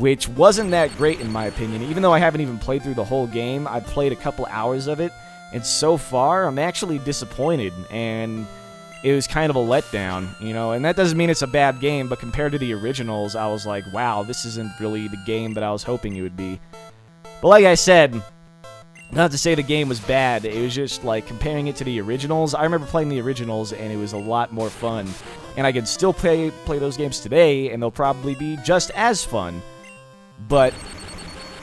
which wasn't that great in my opinion. Even though I haven't even played through the whole game, I've played a couple hours of it, and so far, I'm actually disappointed, and it was kind of a letdown, you know, and that doesn't mean it's a bad game, but compared to the originals, I was like, wow, this isn't really the game that I was hoping it would be. But like I said, not to say the game was bad, it was just, like, comparing it to the originals. I remember playing the originals, and it was a lot more fun. And I can still play those games today, and they'll probably be just as fun. But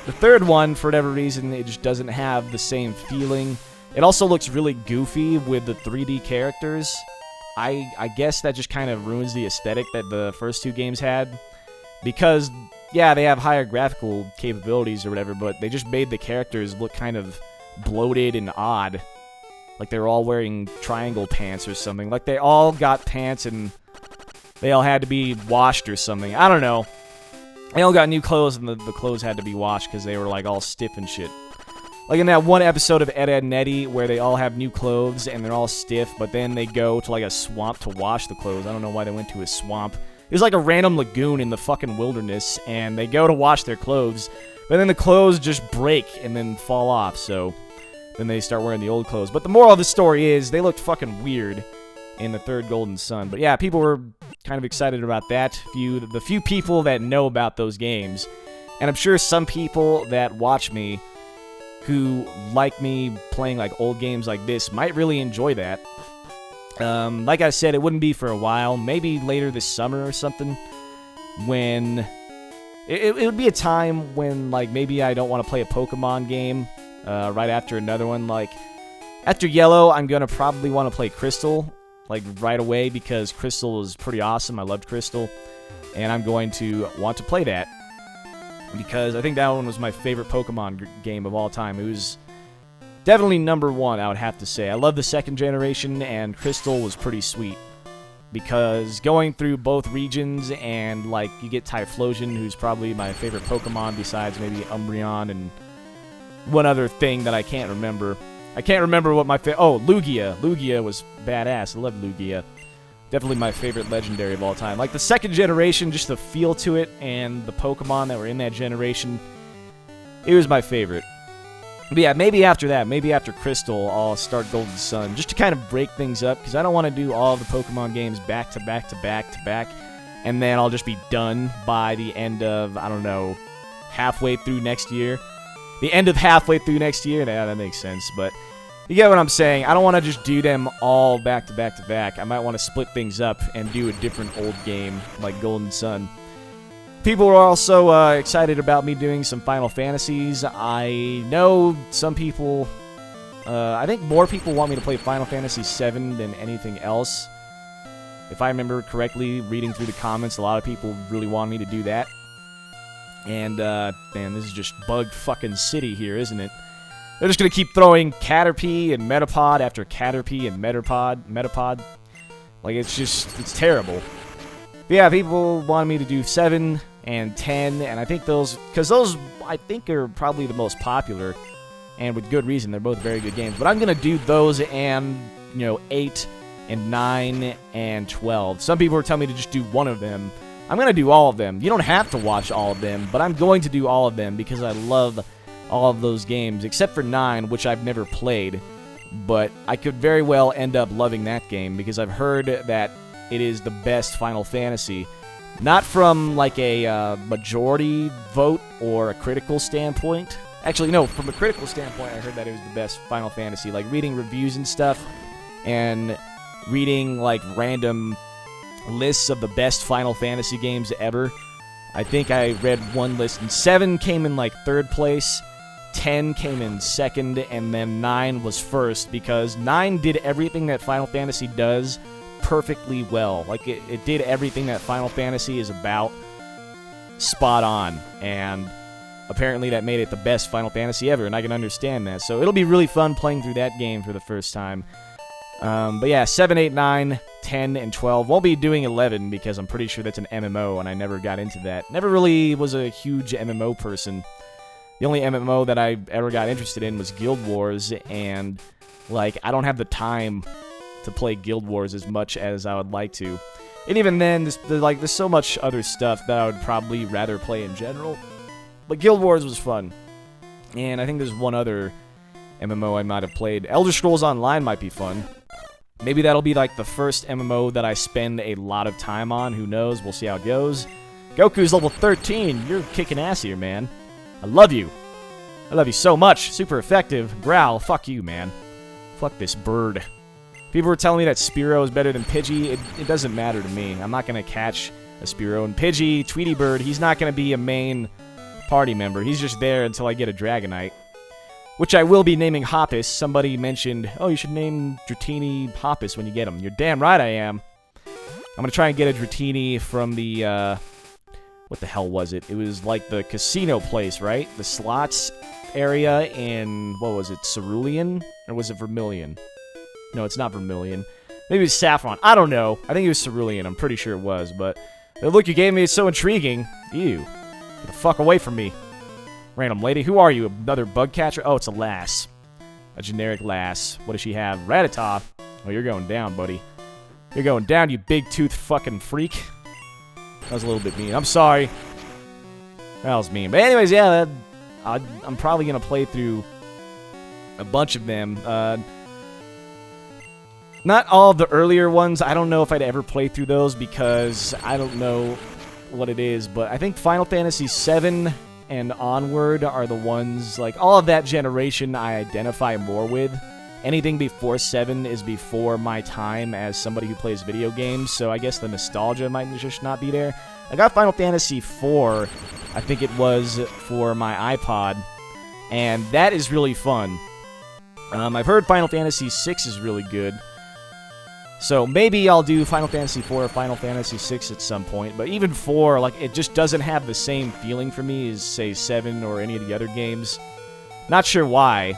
the third one, for whatever reason, it just doesn't have the same feeling. It also looks really goofy with the 3D characters. I guess that just kind of ruins the aesthetic that the first two games had. Because, yeah, they have higher graphical capabilities or whatever, but they just made the characters look kind of bloated and odd. Like they were all wearing triangle pants or something. Like they all got pants and they all had to be washed or something. I don't know. They all got new clothes and the clothes had to be washed because they were like all stiff and shit. Like in that one episode of Ed, Edd n Eddy where they all have new clothes and they're all stiff, but then they go to like a swamp to wash the clothes. I don't know why they went to a swamp. It was like a random lagoon in the fucking wilderness, and they go to wash their clothes, but then the clothes just break and then fall off, so then they start wearing the old clothes. But the moral of the story is, they looked fucking weird in the third Golden Sun. But yeah, people were kind of excited about that. The few people that know about those games, and I'm sure some people that watch me who like me playing like old games like this might really enjoy that. Like I said, it wouldn't be for a while. Maybe later this summer or something. When it would be a time when like maybe I don't want to play a Pokemon game right after another one. Like after Yellow, I'm gonna probably want to play Crystal like right away because Crystal is pretty awesome. I loved Crystal, and I'm going to want to play that because I think that one was my favorite Pokemon game of all time. It was definitely number one, I would have to say. I love the second generation, and Crystal was pretty sweet. Because going through both regions, and, like, you get Typhlosion, who's probably my favorite Pokemon, besides maybe Umbreon, and one other thing that I can't remember. I can't remember what my oh, Lugia. Lugia was badass. I love Lugia. Definitely my favorite legendary of all time. Like, the second generation, just the feel to it, and the Pokemon that were in that generation, it was my favorite. But yeah, maybe after that, maybe after Crystal, I'll start Golden Sun, just to kind of break things up, because I don't want to do all of the Pokemon games back to back to back to back, and then I'll just be done by the end of, I don't know, halfway through next year. The end of halfway through next year? Yeah, that makes sense, but you get what I'm saying. I don't want to just do them all back to back to back. I might want to split things up and do a different old game, like Golden Sun. People were also excited about me doing some Final Fantasies. I know some people... I think more people want me to play Final Fantasy VII than anything else. If I remember correctly, reading through the comments, a lot of people really want me to do that. And, man, this is just bug fucking city here, isn't it? They're just gonna keep throwing Caterpie and Metapod after Caterpie and Metapod. Like, it's terrible. But yeah, people wanted me to do 7 and 10, and I think those, because those, I think, are probably the most popular, and with good reason. They're both very good games. But I'm going to do those and, 8 and 9 and 12. Some people are telling me to just do one of them. I'm going to do all of them. You don't have to watch all of them, but I'm going to do all of them because I love all of those games, except for 9, which I've never played. But I could very well end up loving that game because I've heard that it is the best Final Fantasy. Not from, like, a majority vote or a critical standpoint. Actually, no, from a critical standpoint, I heard that it was the best Final Fantasy. Like, reading reviews and stuff, and reading, like, random lists of the best Final Fantasy games ever. I think I read one list, and 7 came in, like, 3rd place, 10 came in 2nd, and then 9 was 1st, because 9 did everything that Final Fantasy does perfectly well. Like, it did everything that Final Fantasy is about spot on, and apparently that made it the best Final Fantasy ever, and I can understand that. So it'll be really fun playing through that game for the first time. But yeah, 7, 8, 9, 10, and 12. Won't be doing 11 because I'm pretty sure that's an MMO, and I never got into that. Never really was a huge MMO person. The only MMO that I ever got interested in was Guild Wars, and, like, I don't have the time to play Guild Wars as much as I would like to. And even then, there's so much other stuff that I would probably rather play in general. But Guild Wars was fun. And I think there's one other MMO I might have played. Elder Scrolls Online might be fun. Maybe that'll be like the first MMO that I spend a lot of time on. Who knows? We'll see how it goes. Goku's level 13. You're kicking ass here, man. I love you. I love you so much. Super effective. Growl. Fuck you, man. Fuck this bird. People were telling me that Spearow is better than Pidgey. It doesn't matter to me. I'm not going to catch a Spearow. And Pidgey, Tweety Bird, he's not going to be a main party member. He's just there until I get a Dragonite. Which I will be naming Hoppus. Somebody mentioned, oh, you should name Dratini Hoppus when you get him. You're damn right I am. I'm going to try and get a Dratini from the, what the hell was it? It was like the casino place, right? The slots area in, what was it, Cerulean? Or was it Vermilion? No, it's not Vermilion. Maybe it's Saffron. I don't know. I think it was Cerulean. I'm pretty sure it was, but the look you gave me is so intriguing. Ew. Get the fuck away from me. Random lady. Who are you? Another bug catcher? Oh, it's a lass. A generic lass. What does she have? Rattata. Oh, you're going down, buddy. You're going down, you big tooth fucking freak. That was a little bit mean. I'm sorry. That was mean. But anyways, yeah, I'm probably going to play through a bunch of them. Not all of the earlier ones. I don't know if I'd ever play through those because I don't know what it is. But I think Final Fantasy VII and onward are the ones, like, all of that generation I identify more with. Anything before 7 is before my time as somebody who plays video games, so I guess the nostalgia might just not be there. I got Final Fantasy IV, I think it was, for my iPod, and that is really fun. I've heard Final Fantasy VI is really good, so maybe I'll do Final Fantasy IV or Final Fantasy VI at some point, but even 4, like, it just doesn't have the same feeling for me as, say, 7 or any of the other games. Not sure why,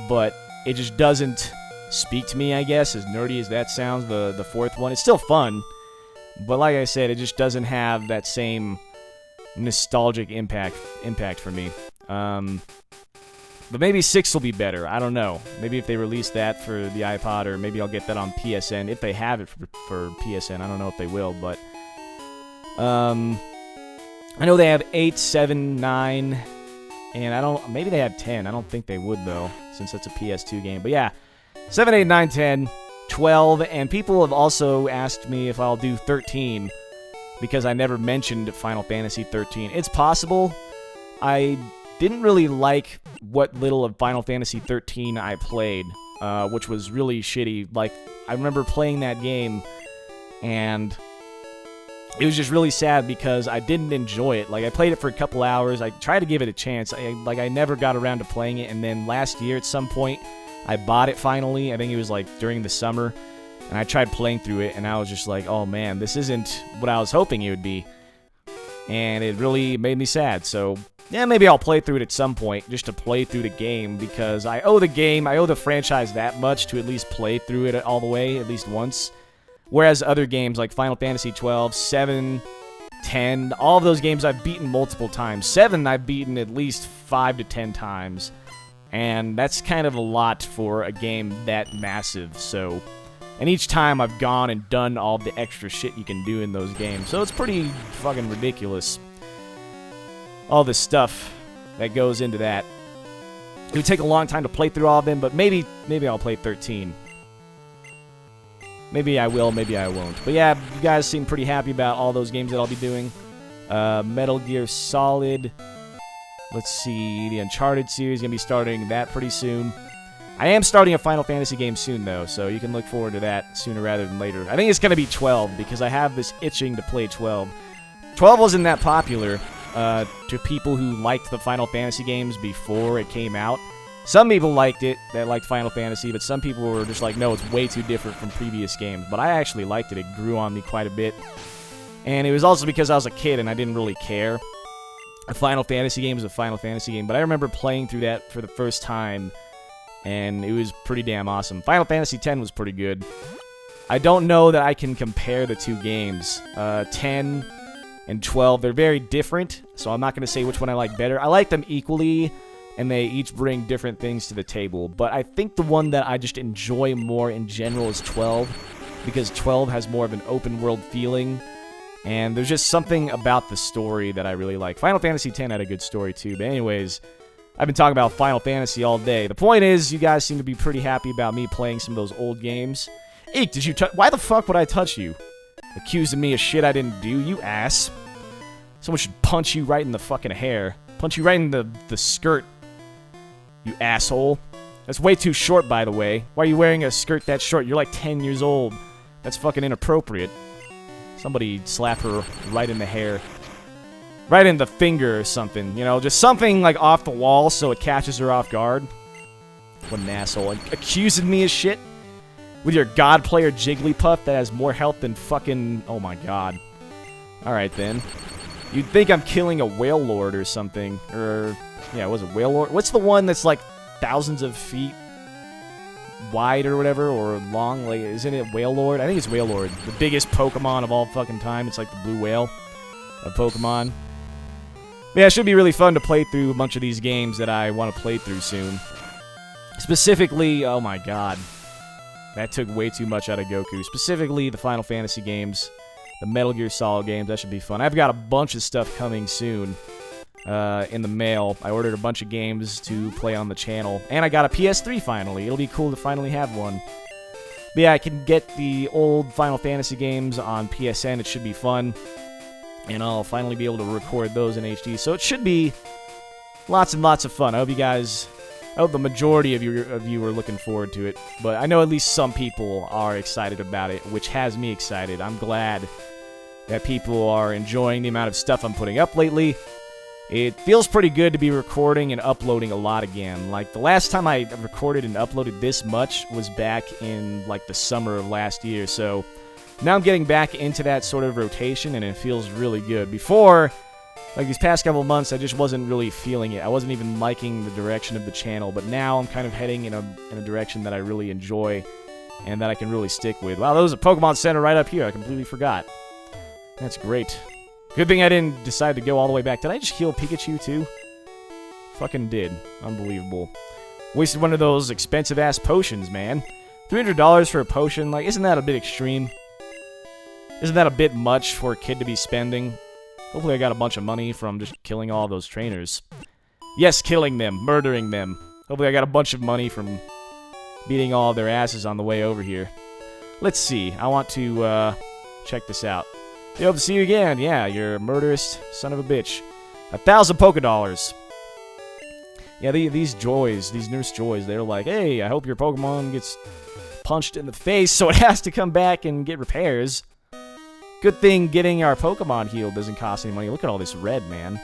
but it just doesn't speak to me, I guess, as nerdy as that sounds, the fourth one. It's still fun, but like I said, it just doesn't have that same nostalgic impact for me. But maybe 6 will be better. I don't know. Maybe if they release that for the iPod, or maybe I'll get that on PSN. If they have it for PSN, I don't know if they will, but I know they have 8, 7, 9, and maybe they have 10. I don't think they would, though, since that's a PS2 game. But yeah, 7, 8, 9, 10, 12, and people have also asked me if I'll do 13, because I never mentioned Final Fantasy 13. It's possible. I didn't really like what little of Final Fantasy 13 I played, which was really shitty. Like, I remember playing that game, and it was just really sad because I didn't enjoy it. Like, I played it for a couple hours. I tried to give it a chance. I never got around to playing it, and then last year at some point, I bought it finally. I think it was, like, during the summer, and I tried playing through it, and I was just like, oh, man, this isn't what I was hoping it would be. And it really made me sad, so yeah, maybe I'll play through it at some point, just to play through the game, because I owe the franchise that much to at least play through it all the way, at least once. Whereas other games like Final Fantasy 12, 7, 10, all of those games I've beaten multiple times. 7 I've beaten at least 5 to 10 times, and that's kind of a lot for a game that massive, so... And each time I've gone and done all the extra shit you can do in those games, so it's pretty fucking ridiculous. All this stuff that goes into that. It would take a long time to play through all of them, but maybe I'll play 13. Maybe I will, maybe I won't. But yeah, you guys seem pretty happy about all those games that I'll be doing. Metal Gear Solid. Let's see, the Uncharted series, gonna be starting that pretty soon. I am starting a Final Fantasy game soon, though, so you can look forward to that sooner rather than later. I think it's gonna be 12, because I have this itching to play 12. 12 wasn't that popular to people who liked the Final Fantasy games before it came out. Some people liked it, that liked Final Fantasy, but some people were just like, no, it's way too different from previous games. But I actually liked it. It grew on me quite a bit. And it was also because I was a kid and I didn't really care. A Final Fantasy game was a Final Fantasy game, but I remember playing through that for the first time, and it was pretty damn awesome. Final Fantasy X was pretty good. I don't know that I can compare the two games. 10 and 12, they're very different, so I'm not going to say which one I like better. I like them equally, and they each bring different things to the table, but I think the one that I just enjoy more in general is 12. because 12 has more of an open world feeling. And there's just something about the story that I really like. Final Fantasy X had a good story too. But anyways, I've been talking about Final Fantasy all day. The point is, you guys seem to be pretty happy about me playing some of those old games. Eek, did you touch... Why the fuck would I touch you? Accusing me of shit I didn't do, you ass. Someone should punch you right in the fucking hair. Punch you right in the skirt. You asshole. That's way too short, by the way. Why are you wearing a skirt that short? You're like 10 years old. That's fucking inappropriate. Somebody slap her right in the hair. Right in the finger or something. You know, just something like off the wall so it catches her off guard. What an asshole. Accusing me of shit? With your god player Jigglypuff that has more health than fucking... Oh my god. Alright then. You'd think I'm killing a whale lord or something. Or... Yeah, was it whale lord? What's the one that's like thousands of feet wide or whatever, or long? Like, isn't it Whale Lord? I think it's Whale Lord. The biggest Pokemon of all fucking time. It's like the blue whale of Pokemon. Yeah, it should be really fun to play through a bunch of these games that I want to play through soon. Specifically, oh my god. That took way too much out of Goku. Specifically, the Final Fantasy games. The Metal Gear Solid games. That should be fun. I've got a bunch of stuff coming soon. In the mail. I ordered a bunch of games to play on the channel. And I got a PS3 finally. It'll be cool to finally have one. But yeah, I can get the old Final Fantasy games on PSN. It should be fun. And I'll finally be able to record those in HD. So it should be lots and lots of fun. I hope you guys... I hope the majority of you are looking forward to it. But I know at least some people are excited about it, which has me excited. I'm glad that people are enjoying the amount of stuff I'm putting up lately. It feels pretty good to be recording and uploading a lot again. Like, the last time I recorded and uploaded this much was back in, like, the summer of last year. So, now I'm getting back into that sort of rotation, and it feels really good. Before, like, these past couple months, I just wasn't really feeling it. I wasn't even liking the direction of the channel. But now I'm kind of heading in a direction that I really enjoy and that I can really stick with. Wow, there was a Pokemon Center right up here. I completely forgot. That's great. Good thing I didn't decide to go all the way back. Did I just heal Pikachu, too? Fucking did. Unbelievable. Wasted one of those expensive-ass potions, man. $300 for a potion, like, isn't that a bit extreme? Isn't that a bit much for a kid to be spending? Hopefully I got a bunch of money from just killing all those trainers. Yes, killing them. Murdering them. Hopefully I got a bunch of money from beating all their asses on the way over here. Let's see. I want to, check this out. They hope to see you again. Yeah, you're a murderous son of a bitch. 1,000 Pokédollars. Yeah, these Joys, these Nurse Joys, they're like, hey, I hope your Pokemon gets punched in the face so it has to come back and get repairs. Good thing getting our Pokemon healed doesn't cost any money. Look at all this red, man.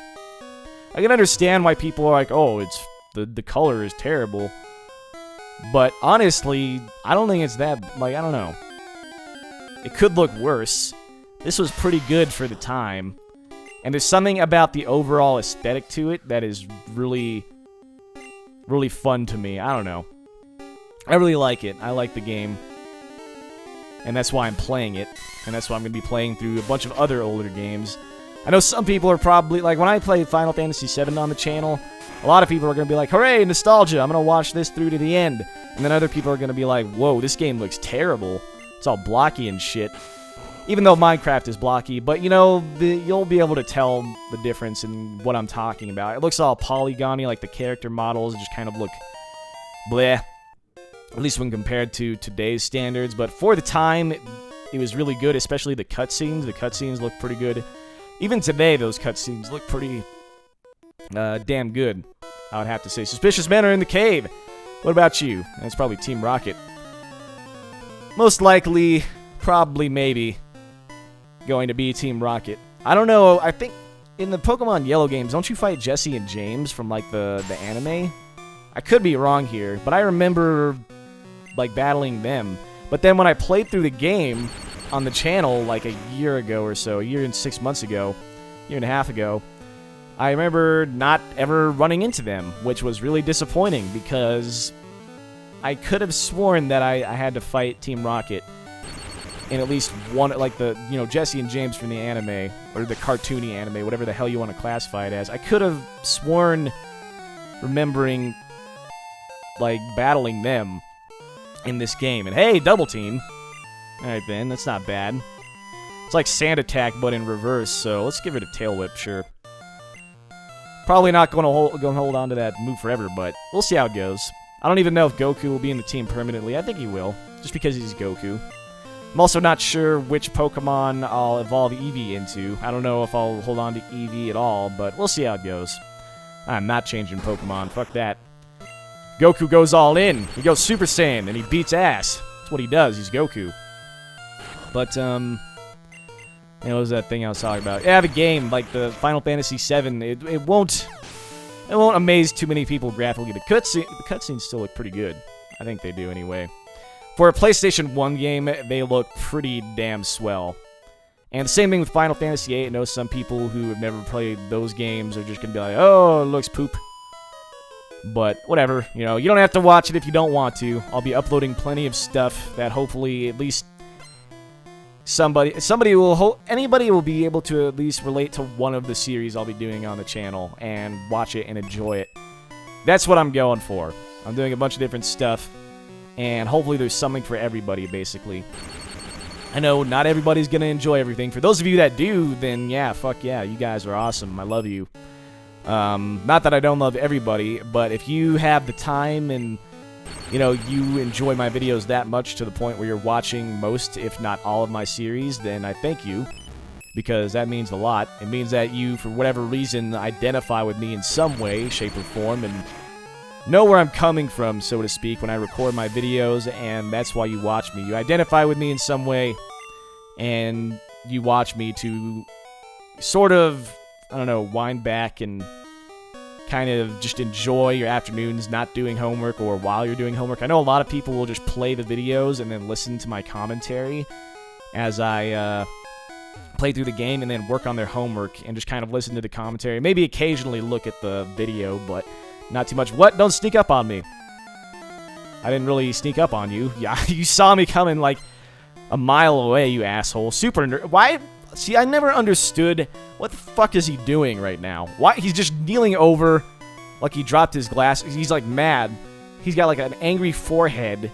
I can understand why people are like, oh, it's the color is terrible. But honestly, I don't think it's that, like, I don't know. It could look worse. This was pretty good for the time. And there's something about the overall aesthetic to it that is really, really fun to me. I don't know. I really like it. I like the game. And that's why I'm playing it. And that's why I'm going to be playing through a bunch of other older games. I know some people are probably, like, when I played Final Fantasy VII on the channel, a lot of people are going to be like, hooray, nostalgia, I'm going to watch this through to the end. And then other people are going to be like, whoa, this game looks terrible. It's all blocky and shit. Even though Minecraft is blocky, but, you know, you'll be able to tell the difference in what I'm talking about. It looks all polygony, like the character models just kind of look bleh. At least when compared to today's standards. But for the time, it was really good, especially the cutscenes. The cutscenes look pretty good. Even today, those cutscenes look pretty damn good, I would have to say. Suspicious men are in the cave. What about you? That's probably Team Rocket. Most likely, probably, maybe, going to be Team Rocket. I don't know. I think in the Pokemon Yellow games, don't you fight Jesse and James from, like, the anime? I could be wrong here, but I remember, like, battling them. But then when I played through the game on the channel, like, a year ago or so, a year and 6 months ago, year and a half ago, I remember not ever running into them, which was really disappointing because I could have sworn that I had to fight Team Rocket in at least one, like the, you know, Jesse and James from the anime, or the cartoony anime, whatever the hell you want to classify it as. I could have sworn remembering, like, battling them in this game. And hey, double team. Alright then, that's not bad. It's like Sand Attack, but in reverse, so let's give it a Tail Whip, sure. Probably not going to hold on to that move forever, but we'll see how it goes. I don't even know if Goku will be in the team permanently. I think he will, just because he's Goku. I'm also not sure which Pokemon I'll evolve Eevee into. I don't know if I'll hold on to Eevee at all, but we'll see how it goes. I'm not changing Pokemon. Fuck that. Goku goes all in. He goes Super Saiyan, and he beats ass. That's what he does. He's Goku. But, what was that thing I was talking about? Yeah, I have a game like the Final Fantasy VII. It won't amaze too many people graphically. The cutscenes still look pretty good. I think they do anyway. For a PlayStation 1 game, they look pretty damn swell. And the same thing with Final Fantasy VIII. I know some people who have never played those games are just gonna be like, "Oh, it looks poop." But whatever, you know, you don't have to watch it if you don't want to. I'll be uploading plenty of stuff that hopefully at least anybody will be able to at least relate to one of the series I'll be doing on the channel and watch it and enjoy it. That's what I'm going for. I'm doing a bunch of different stuff, and hopefully there's something for everybody, basically. I know not everybody's gonna enjoy everything. For those of you that do, then yeah, fuck yeah, you guys are awesome. I love you. Not that I don't love everybody, but if you have the time and, you know, you enjoy my videos that much to the point where you're watching most, if not all of my series, then I thank you, because that means a lot. It means that you, for whatever reason, identify with me in some way, shape, or form, and know where I'm coming from, so to speak, when I record my videos, and that's why you watch me. You identify with me in some way, and you watch me to sort of, I don't know, wind back and kind of just enjoy your afternoons not doing homework or while you're doing homework. I know a lot of people will just play the videos and then listen to my commentary as I play through the game and then work on their homework and just kind of listen to the commentary. Maybe occasionally look at the video, but not too much. What? Don't sneak up on me. I didn't really sneak up on you. Yeah, you saw me coming like a mile away, you asshole. Super nerd. Why? See, I never understood what the fuck is he doing right now. Why? He's just kneeling over like he dropped his glass. He's like mad. He's got like an angry forehead.